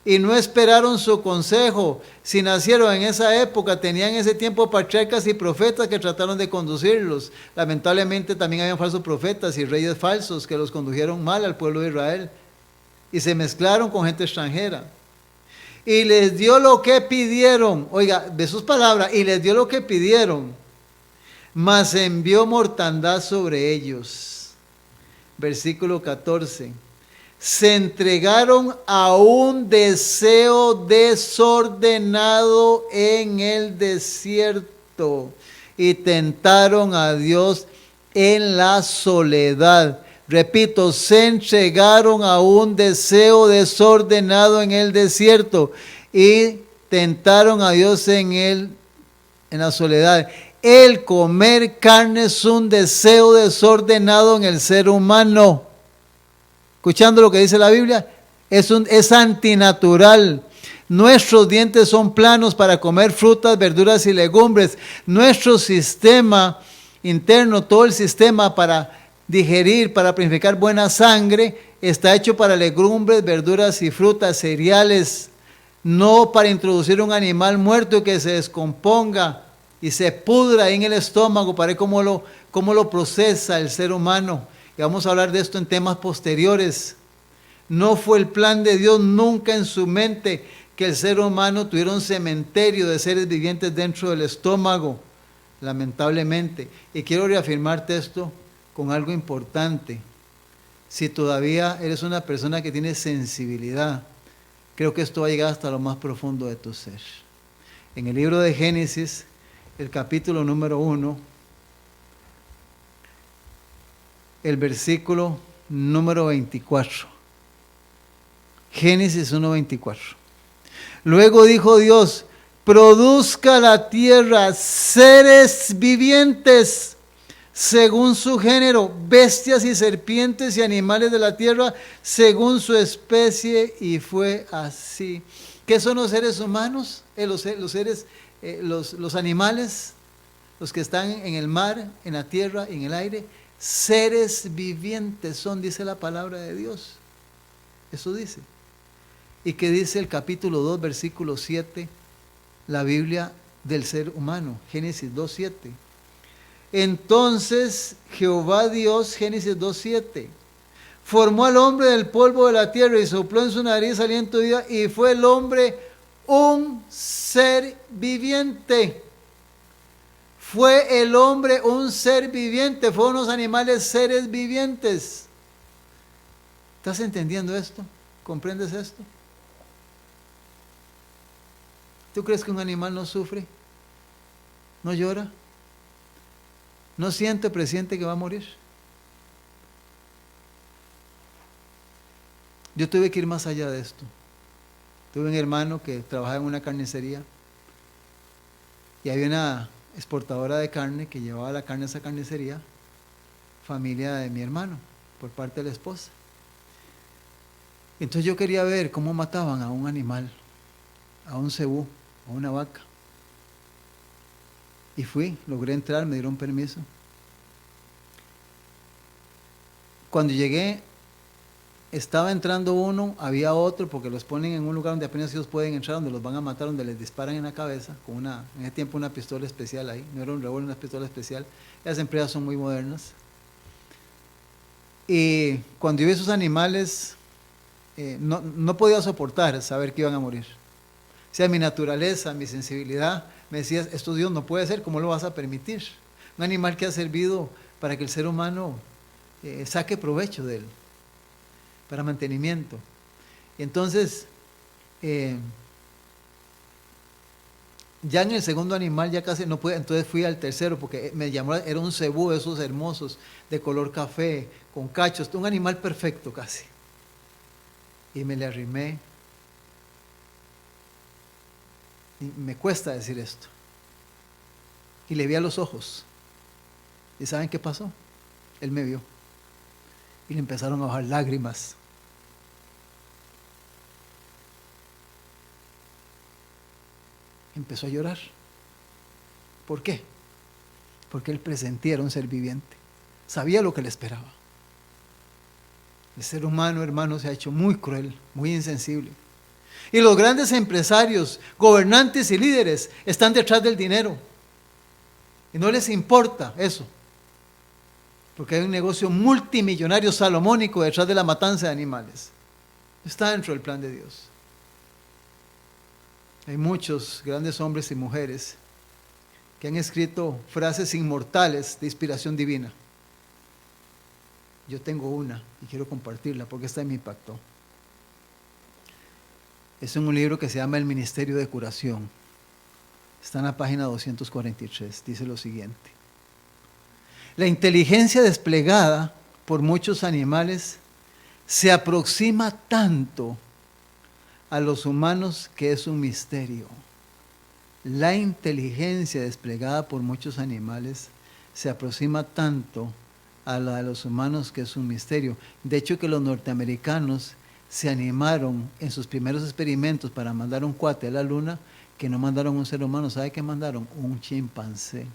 Y no esperaron su consejo. Si nacieron en esa época, tenían en ese tiempo patriarcas y profetas que trataron de conducirlos. Lamentablemente también habían falsos profetas y reyes falsos que los condujeron mal al pueblo de Israel. Y se mezclaron con gente extranjera. Y les dio lo que pidieron. Oiga, de sus palabras, y les dio lo que pidieron. Mas envió mortandad sobre ellos. Versículo 14. Se entregaron a un deseo desordenado en el desierto y tentaron a Dios en la soledad. Repito, se entregaron a un deseo desordenado en el desierto y tentaron a Dios en la soledad. El comer carne es un deseo desordenado en el ser humano. Escuchando lo que dice la Biblia, es antinatural. Nuestros dientes son planos para comer frutas, verduras y legumbres. Nuestro sistema interno, todo el sistema para digerir, para purificar buena sangre, está hecho para legumbres, verduras y frutas, cereales, no para introducir un animal muerto que se descomponga y se pudra en el estómago para ver cómo lo procesa el ser humano. Y vamos a hablar de esto en temas posteriores. No fue el plan de Dios nunca en su mente que el ser humano tuviera un cementerio de seres vivientes dentro del estómago, lamentablemente. Y quiero reafirmarte esto con algo importante. Si todavía eres una persona que tiene sensibilidad, creo que esto va a llegar hasta lo más profundo de tu ser. En el libro de Génesis, el capítulo número 1, el versículo número 24. Génesis 1:24. Luego dijo Dios: produzca la tierra seres vivientes según su género, bestias y serpientes y animales de la tierra según su especie, y fue así. ¿Qué son los seres humanos? Los animales, los que están en el mar, en la tierra y en el aire. seres vivientes son, dice la palabra de Dios. Eso dice. ¿Y qué dice el capítulo 2, versículo 7? La Biblia del ser humano, Génesis 2:7. Entonces Jehová Dios, Génesis 2:7, formó al hombre del polvo de la tierra y sopló en su nariz aliento de vida, y fue el hombre un ser viviente. Fue el hombre un ser viviente, fueron los animales seres vivientes. ¿Estás entendiendo esto? ¿Comprendes esto? ¿Tú crees que un animal no sufre? ¿No llora? ¿No siente, presiente que va a morir? Yo tuve que ir más allá de esto. Tuve un hermano que trabajaba en una carnicería y había una exportadora de carne que llevaba la carne a esa carnicería, familia de mi hermano, por parte de la esposa. Entonces yo quería ver cómo mataban a un animal, a un cebú, a una vaca. Y fui, logré entrar, me dieron permiso. Cuando llegué, estaba entrando uno, había otro, porque los ponen en un lugar donde apenas ellos pueden entrar, donde los van a matar, donde les disparan en la cabeza, con en ese tiempo una pistola especial ahí, no era un revólver, una pistola especial. Las empresas son muy modernas. Y cuando yo vi esos animales, no podía soportar saber que iban a morir. O sea, mi naturaleza, mi sensibilidad, me decía, esto Dios no puede ser, ¿cómo lo vas a permitir? Un animal que ha servido para que el ser humano saque provecho de él, para mantenimiento. Y entonces, ya en el segundo animal ya casi no pude, entonces fui al tercero, porque me llamó, era un cebú de esos hermosos, de color café, con cachos, un animal perfecto casi. Y me le arrimé. Y me cuesta decir esto. Y le vi a los ojos. ¿Y saben qué pasó? Él me vio. Y le empezaron a bajar lágrimas. Empezó a llorar. ¿Por qué? Porque él presentía, era un ser viviente. Sabía lo que le esperaba. El ser humano, hermano, se ha hecho muy cruel, muy insensible. Y los grandes empresarios, gobernantes y líderes están detrás del dinero. Y no les importa eso. Porque hay un negocio multimillonario salomónico detrás de la matanza de animales. Está dentro del plan de Dios. Hay muchos grandes hombres y mujeres que han escrito frases inmortales de inspiración divina. Yo tengo una y quiero compartirla porque esta me impactó. Es en un libro que se llama El Ministerio de Curación. Está en la página 243. Dice lo siguiente. La inteligencia desplegada por muchos animales se aproxima tanto a los humanos que es un misterio. La inteligencia desplegada por muchos animales se aproxima tanto a la de los humanos que es un misterio. De hecho, que los norteamericanos se animaron en sus primeros experimentos para mandar un cuate a la luna, que no mandaron un ser humano. ¿Sabe qué mandaron? Un chimpancé.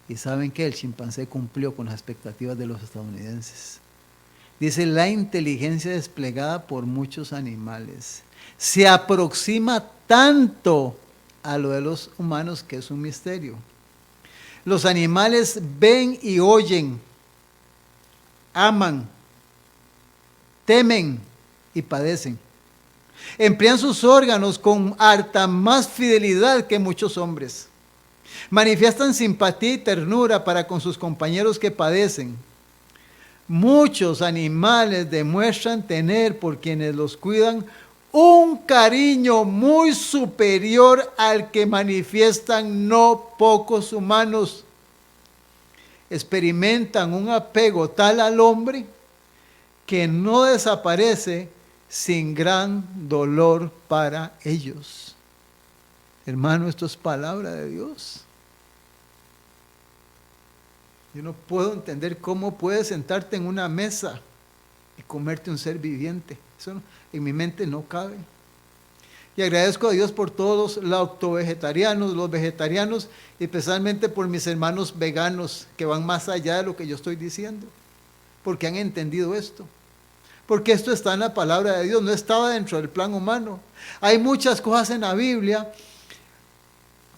¿Y saben qué? El chimpancé cumplió con las expectativas de los estadounidenses. Dice, la inteligencia desplegada por muchos animales se aproxima tanto a lo de los humanos que es un misterio. Los animales ven y oyen, aman, temen y padecen. Emplean sus órganos con harta más fidelidad que muchos hombres. Manifiestan simpatía y ternura para con sus compañeros que padecen. Muchos animales demuestran tener por quienes los cuidan un cariño muy superior al que manifiestan no pocos humanos. Experimentan un apego tal al hombre que no desaparece sin gran dolor para ellos. Hermano, esto es palabra de Dios. Yo no puedo entender cómo puedes sentarte en una mesa y comerte un ser viviente. Eso en mi mente no cabe. Y agradezco a Dios por todos los lactovegetarianos, los vegetarianos, y especialmente por mis hermanos veganos que van más allá de lo que yo estoy diciendo, porque han entendido esto. Porque esto está en la palabra de Dios, no estaba dentro del plan humano. Hay muchas cosas en la Biblia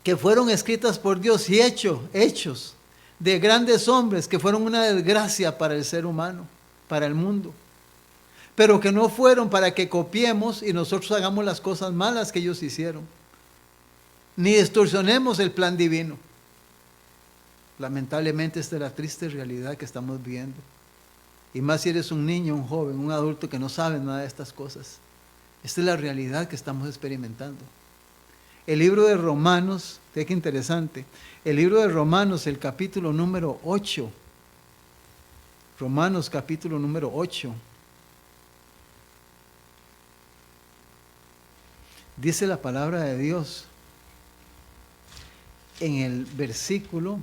que fueron escritas por Dios y hechos de grandes hombres que fueron una desgracia para el ser humano, para el mundo. Pero que no fueron para que copiemos y nosotros hagamos las cosas malas que ellos hicieron. Ni distorsionemos el plan divino. Lamentablemente esta es la triste realidad que estamos viendo. Y más si eres un niño, un joven, un adulto que no sabe nada de estas cosas. Esta es la realidad que estamos experimentando. El libro de Romanos, qué interesante, el libro de Romanos, el capítulo número 8. Romanos capítulo número 8. Dice la palabra de Dios en el versículo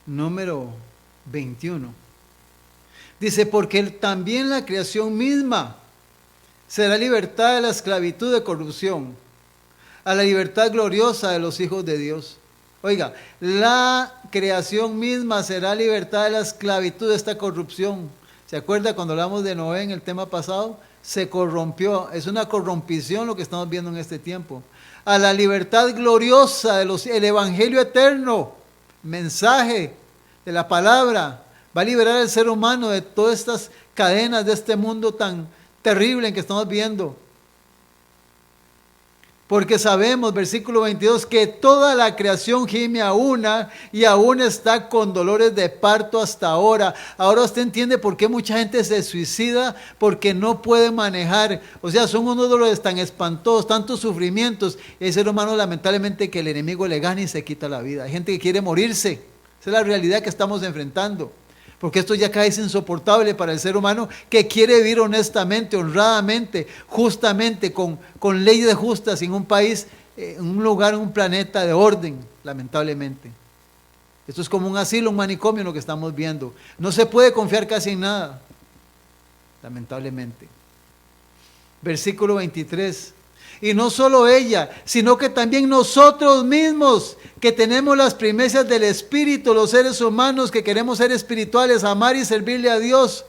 número 21. Dice, porque también la creación misma será libertada de la esclavitud de corrupción a la libertad gloriosa de los hijos de Dios. Oiga, la creación misma será libertada de la esclavitud de esta corrupción. ¿Se acuerda cuando hablamos de Noé en el tema pasado? Se corrompió, es una corrompición lo que estamos viendo en este tiempo. A la libertad gloriosa el evangelio eterno, mensaje de la palabra, va a liberar al ser humano de todas estas cadenas de este mundo tan terrible en que estamos viendo. Porque sabemos, versículo 22, que toda la creación gime a una y aún está con dolores de parto hasta ahora. Ahora usted entiende por qué mucha gente se suicida, porque no puede manejar. O sea, son unos dolores tan espantosos, tantos sufrimientos. Y hay ser humano lamentablemente que el enemigo le gana y se quita la vida. Hay gente que quiere morirse. Esa es la realidad que estamos enfrentando. Porque esto ya casi es insoportable para el ser humano que quiere vivir honestamente, honradamente, justamente, con leyes justas en un país, en un lugar, en un planeta de orden, lamentablemente. Esto es como un asilo, un manicomio lo que estamos viendo. No se puede confiar casi en nada, lamentablemente. Versículo 23. Y no solo ella, sino que también nosotros mismos, que tenemos las primicias del Espíritu, los seres humanos que queremos ser espirituales, amar y servirle a Dios,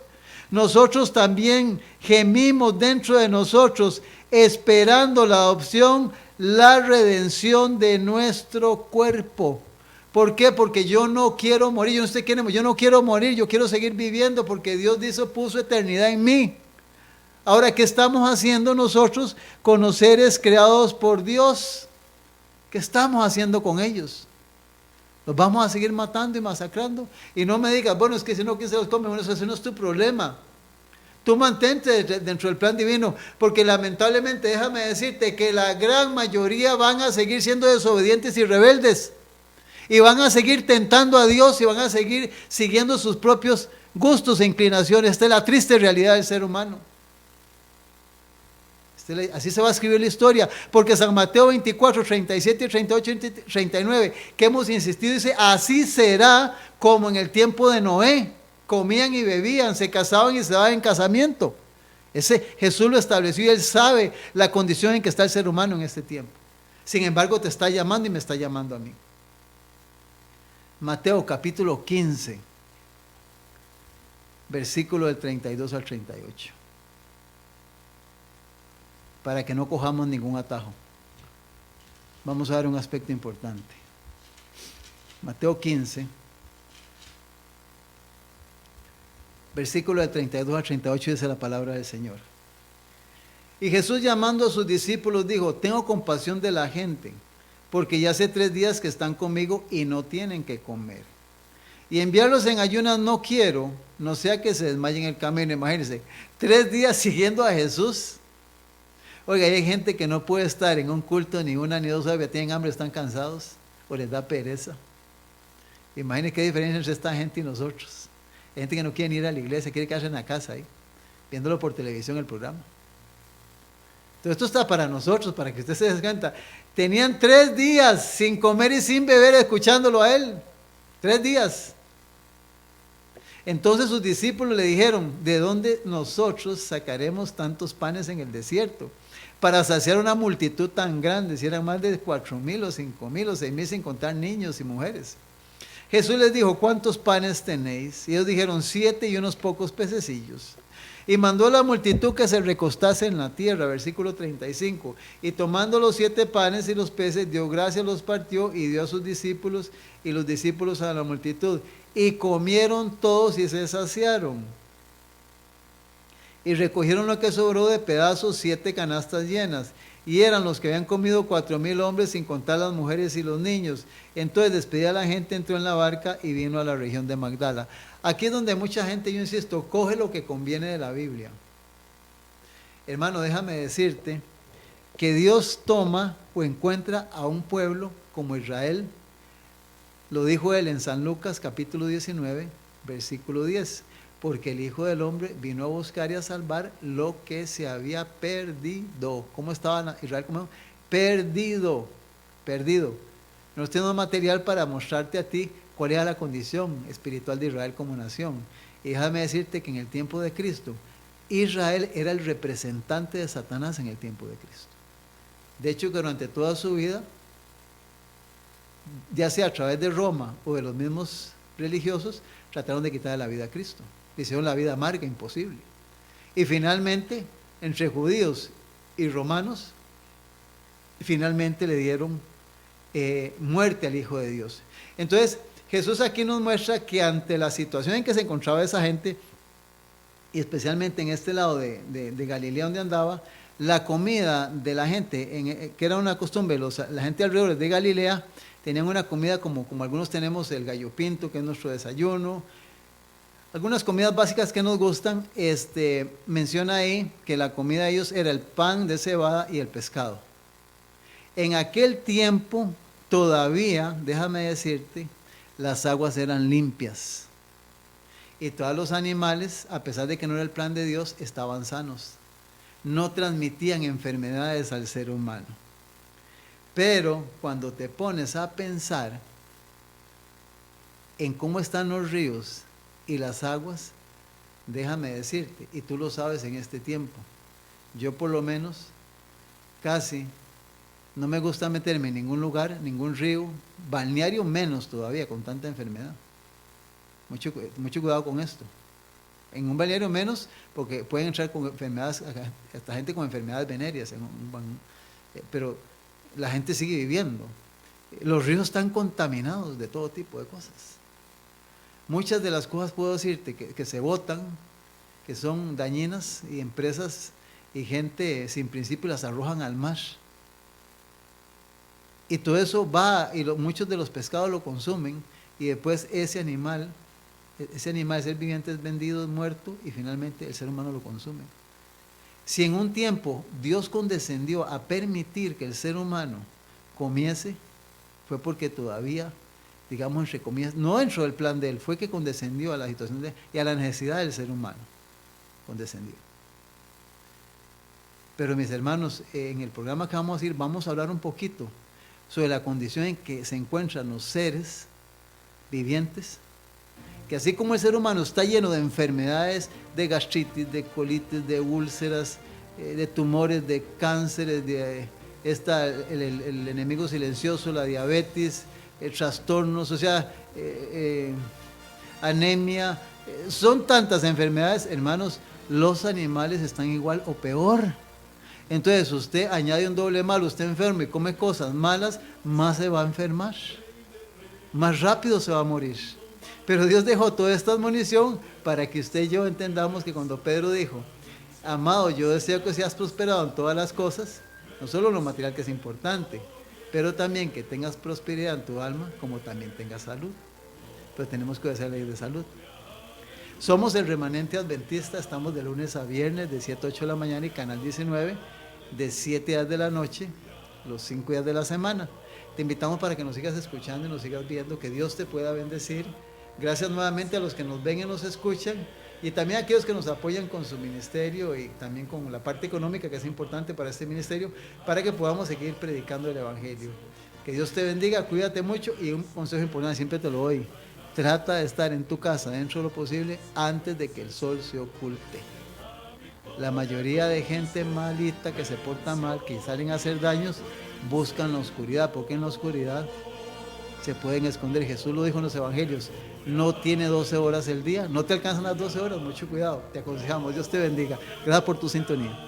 nosotros también gemimos dentro de nosotros, esperando la adopción, la redención de nuestro cuerpo. ¿Por qué? Porque yo no quiero morir, yo no quiero morir, yo quiero seguir viviendo porque Dios puso eternidad en mí. Ahora, ¿qué estamos haciendo nosotros con los seres creados por Dios? ¿Qué estamos haciendo con ellos? ¿Los vamos a seguir matando y masacrando? Y no me digas, bueno, es que si no, ¿quién se los come? Bueno, eso no es tu problema. Tú mantente dentro del plan divino, porque lamentablemente déjame decirte que la gran mayoría van a seguir siendo desobedientes y rebeldes. Y van a seguir tentando a Dios y van a seguir siguiendo sus propios gustos e inclinaciones. Esta es la triste realidad del ser humano. Así se va a escribir la historia, porque San Mateo 24, 37, 38 y 39, que hemos insistido, dice, así será como en el tiempo de Noé, comían y bebían, se casaban y se daban en casamiento. Ese Jesús lo estableció y Él sabe la condición en que está el ser humano en este tiempo. Sin embargo, te está llamando y me está llamando a mí. Mateo capítulo 15, versículo del 32 al 38. Para que no cojamos ningún atajo. Vamos a ver un aspecto importante. Mateo 15, versículo de 32 al 38 dice la palabra del Señor. Y Jesús, llamando a sus discípulos, dijo, tengo compasión de la gente, porque ya hace 3 días que están conmigo y no tienen que comer. Y enviarlos en ayunas no quiero, no sea que se desmayen en el camino. Imagínense, 3 días siguiendo a Jesús. Oiga, hay gente que no puede estar en un culto ni 1 ni 2 horas, ya tienen hambre, están cansados o les da pereza. Imagínense qué diferencia entre esta gente y nosotros. Hay gente que no quiere ir a la iglesia, quiere quedarse en la casa ahí, viéndolo por televisión el programa. Entonces esto está para nosotros, para que usted se des cuenta. Tenían 3 días sin comer y sin beber escuchándolo a Él. 3 días. Entonces sus discípulos le dijeron, ¿de dónde nosotros sacaremos tantos panes en el desierto para saciar una multitud tan grande? Si eran más de 4,000 o 5,000 o 6,000 sin contar niños y mujeres. Jesús les dijo, ¿cuántos panes tenéis? Y ellos dijeron, 7 y unos pocos pececillos. Y mandó a la multitud que se recostase en la tierra, versículo 35. Y tomando los 7 panes y los peces, dio gracias, los partió y dio a sus discípulos, y los discípulos a la multitud. Y comieron todos y se saciaron. Y recogieron lo que sobró de pedazos, 7 canastas llenas. Y eran los que habían comido 4,000 hombres, sin contar las mujeres y los niños. Entonces despedida a la gente, entró en la barca y vino a la región de Magdala. Aquí es donde mucha gente, yo insisto, coge lo que conviene de la Biblia. Hermano, déjame decirte que Dios toma o encuentra a un pueblo como Israel. Lo dijo él en San Lucas capítulo 19, versículo 10. Porque el Hijo del Hombre vino a buscar y a salvar lo que se había perdido. ¿Cómo estaba Israel? Perdido. No tengo material para mostrarte a ti cuál era la condición espiritual de Israel como nación. Y déjame decirte que en el tiempo de Cristo, Israel era el representante de Satanás en el tiempo de Cristo. De hecho, que durante toda su vida, ya sea a través de Roma o de los mismos religiosos, trataron de quitarle la vida a Cristo. Hicieron la vida amarga, imposible. Y finalmente, entre judíos y romanos, finalmente le dieron muerte al Hijo de Dios. Entonces, Jesús aquí nos muestra que ante la situación en que se encontraba esa gente, y especialmente en este lado de Galilea donde andaba, la comida de la gente, que era una costumbre, la gente alrededor de Galilea tenían una comida como algunos tenemos el gallo pinto, que es nuestro desayuno. Algunas comidas básicas que nos gustan, menciona ahí que la comida de ellos era el pan de cebada y el pescado. En aquel tiempo todavía, déjame decirte, las aguas eran limpias. Y todos los animales, a pesar de que no era el plan de Dios, estaban sanos. No transmitían enfermedades al ser humano. Pero cuando te pones a pensar en cómo están los ríos y las aguas, déjame decirte, y tú lo sabes en este tiempo, yo por lo menos casi no me gusta meterme en ningún lugar, ningún río, balneario menos todavía con tanta enfermedad. Mucho cuidado con esto. En un balneario menos, porque pueden entrar con enfermedades, hasta gente con enfermedades venéreas, pero la gente sigue viviendo. Los ríos están contaminados de todo tipo de cosas. Muchas de las cosas puedo decirte que se botan, que son dañinas, y empresas y gente sin principio las arrojan al mar. Y todo eso va, y muchos de los pescados lo consumen, y después ese animal, ser viviente, es vendido, es muerto, y finalmente el ser humano lo consume. Si en un tiempo Dios condescendió a permitir que el ser humano comiese, fue porque todavía, digamos, entre comillas, no dentro del plan de él, fue que condescendió a la situación y a la necesidad del ser humano. Condescendió. Pero mis hermanos, en el programa que vamos a ir, vamos a hablar un poquito sobre la condición en que se encuentran los seres vivientes, que así como el ser humano está lleno de enfermedades, de gastritis, de colitis, de úlceras, de tumores, de cánceres, el enemigo silencioso, la diabetes, trastornos, o sea, anemia, son tantas enfermedades, hermanos, los animales están igual o peor. Entonces usted añade un doble mal, usted enfermo y come cosas malas, más se va a enfermar, más rápido se va a morir. Pero Dios dejó toda esta admonición para que usted y yo entendamos que cuando Pedro dijo, amado, yo deseo que seas prosperado en todas las cosas, no solo lo material que es importante, pero también que tengas prosperidad en tu alma, como también tengas salud. Pero tenemos que hacer la ley de salud. Somos el remanente adventista, estamos de lunes a viernes, de 7 a 8 de la mañana, y Canal 19, de 7 a 10 de la noche, los 5 días de la semana. Te invitamos para que nos sigas escuchando y nos sigas viendo, que Dios te pueda bendecir. Gracias nuevamente a los que nos ven y nos escuchan, y también a aquellos que nos apoyan con su ministerio y también con la parte económica, que es importante para este ministerio, para que podamos seguir predicando el Evangelio. Que Dios te bendiga, cuídate mucho, y un consejo importante, siempre te lo doy: trata de estar en tu casa dentro de lo posible antes de que el sol se oculte. La mayoría de gente malita que se porta mal, que salen a hacer daños, buscan la oscuridad, porque en la oscuridad se pueden esconder. Jesús lo dijo en los evangelios, no tiene 12 horas el día, no te alcanzan las 12 horas, mucho cuidado, te aconsejamos, Dios te bendiga. Gracias por tu sintonía.